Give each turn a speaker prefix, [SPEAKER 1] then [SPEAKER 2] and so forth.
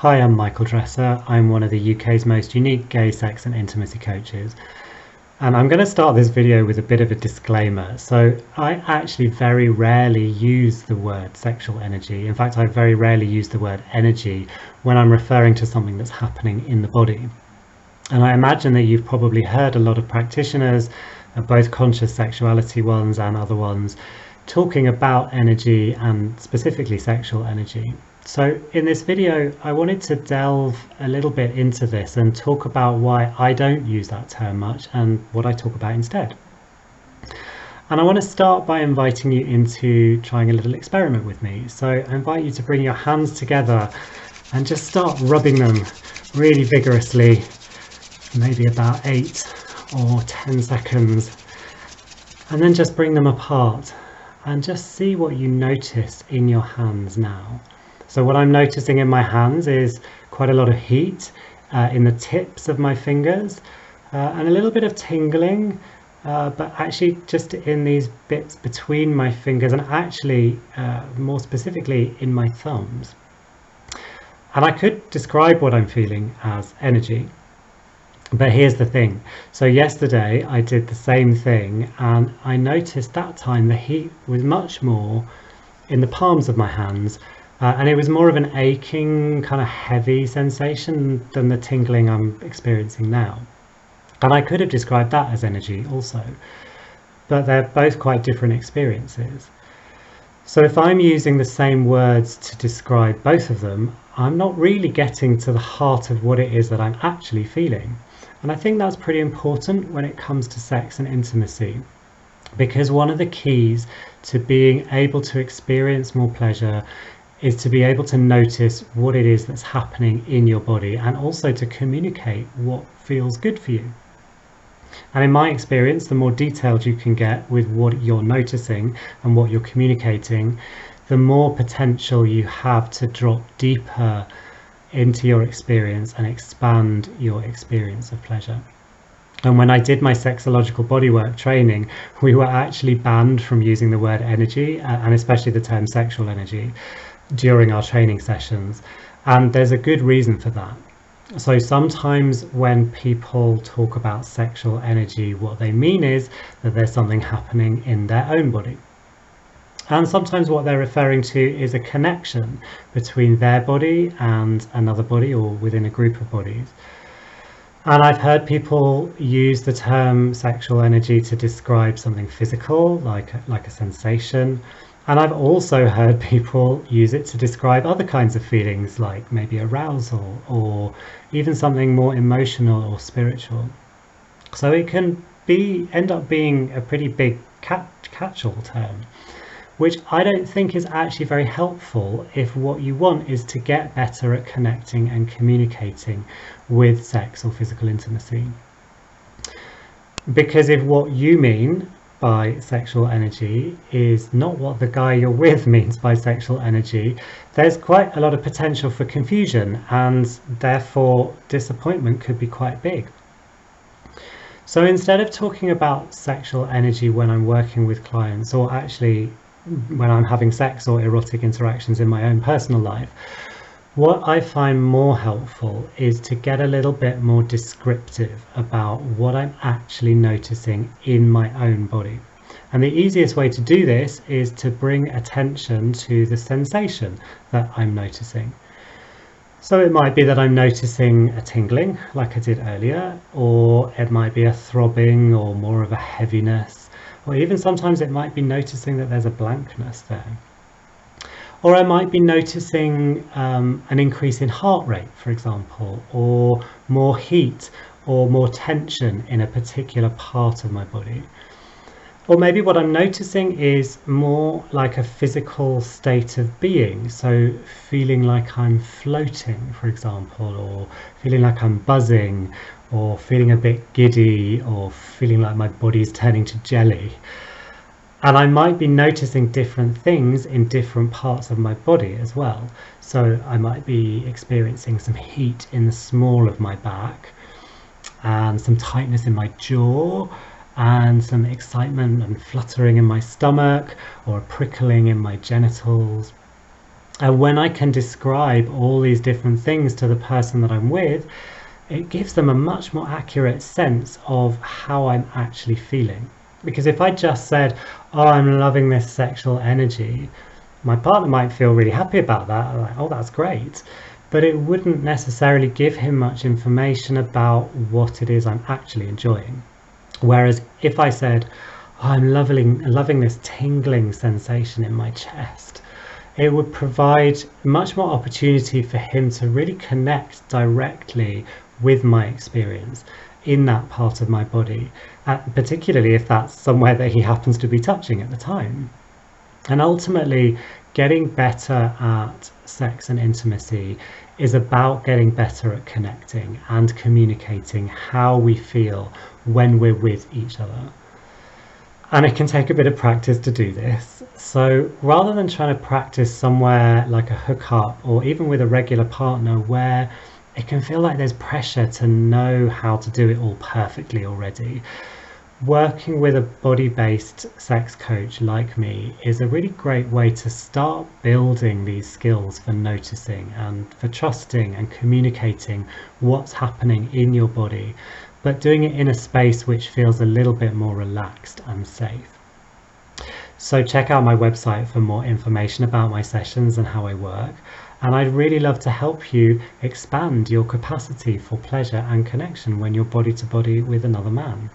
[SPEAKER 1] Hi, I'm Michael Dresser. I'm one of the UK's most unique gay sex and intimacy coaches. And I'm going to start this video with a bit of a disclaimer. So I actually very rarely use the word sexual energy. In fact, I very rarely use the word energy when I'm referring to something that's happening in the body. And I imagine that you've probably heard a lot of practitioners, both conscious sexuality ones and other ones, talking about energy and specifically sexual energy. So in this video, I wanted to delve a little bit into this and talk about why I don't use that term much and what I talk about instead. And I want to start by inviting you into trying a little experiment with me. So I invite you to bring your hands together and just start rubbing them really vigorously, maybe about 8 or 10 seconds, and then just bring them apart and just see what you notice in your hands now. So what I'm noticing in my hands is quite a lot of heat in the tips of my fingers and a little bit of tingling, but actually just in these bits between my fingers and actually more specifically in my thumbs. And I could describe what I'm feeling as energy, but here's the thing. So yesterday I did the same thing and I noticed that time the heat was much more in the palms of my hands. And it was more of an aching, kind of heavy sensation than the tingling I'm experiencing now. And I could have described that as energy also, but they're both quite different experiences. So if I'm using the same words to describe both of them, I'm not really getting to the heart of what it is that I'm actually feeling. And I think that's pretty important when it comes to sex and intimacy, because one of the keys to being able to experience more pleasure is to be able to notice what it is that's happening in your body and also to communicate what feels good for you. And in my experience, the more detailed you can get with what you're noticing and what you're communicating, the more potential you have to drop deeper into your experience and expand your experience of pleasure. And when I did my sexological bodywork training, we were actually banned from using the word energy and especially the term sexual energy during our training sessions, and there's a good reason for that. So sometimes when people talk about sexual energy, what they mean is that there's something happening in their own body, and sometimes what they're referring to is a connection between their body and another body or within a group of bodies. And I've heard people use the term sexual energy to describe something physical, like a sensation. And I've also heard people use it to describe other kinds of feelings, like maybe arousal or even something more emotional or spiritual. So it can end up being a pretty big catch-all term, which I don't think is actually very helpful if what you want is to get better at connecting and communicating with sex or physical intimacy. Because if what you mean by sexual energy is not what the guy you're with means by sexual energy, there's quite a lot of potential for confusion and therefore disappointment could be quite big. So instead of talking about sexual energy when I'm working with clients, or actually when I'm having sex or erotic interactions in my own personal life, what I find more helpful is to get a little bit more descriptive about what I'm actually noticing in my own body. And the easiest way to do this is to bring attention to the sensation that I'm noticing. So it might be that I'm noticing a tingling, like I did earlier, or it might be a throbbing or more of a heaviness, or even sometimes it might be noticing that there's a blankness there. Or I might be noticing an increase in heart rate, for example, or more heat or more tension in a particular part of my body. Or maybe what I'm noticing is more like a physical state of being. So feeling like I'm floating, for example, or feeling like I'm buzzing, or feeling a bit giddy, or feeling like my body's turning to jelly. And I might be noticing different things in different parts of my body as well. So I might be experiencing some heat in the small of my back and some tightness in my jaw and some excitement and fluttering in my stomach or a prickling in my genitals. And when I can describe all these different things to the person that I'm with, it gives them a much more accurate sense of how I'm actually feeling. Because if I just said, oh, I'm loving this sexual energy, my partner might feel really happy about that, like, oh, that's great. But it wouldn't necessarily give him much information about what it is I'm actually enjoying. Whereas if I said, oh, I'm loving this tingling sensation in my chest, it would provide much more opportunity for him to really connect directly with my experience in that part of my body, particularly if that's somewhere that he happens to be touching at the time. And ultimately, getting better at sex and intimacy is about getting better at connecting and communicating how we feel when we're with each other. And it can take a bit of practice to do this. So rather than trying to practice somewhere like a hookup or even with a regular partner where it can feel like there's pressure to know how to do it all perfectly already, working with a body-based sex coach like me is a really great way to start building these skills for noticing and for trusting and communicating what's happening in your body, but doing it in a space which feels a little bit more relaxed and safe. So check out my website for more information about my sessions and how I work. And I'd really love to help you expand your capacity for pleasure and connection when you're body to body with another man.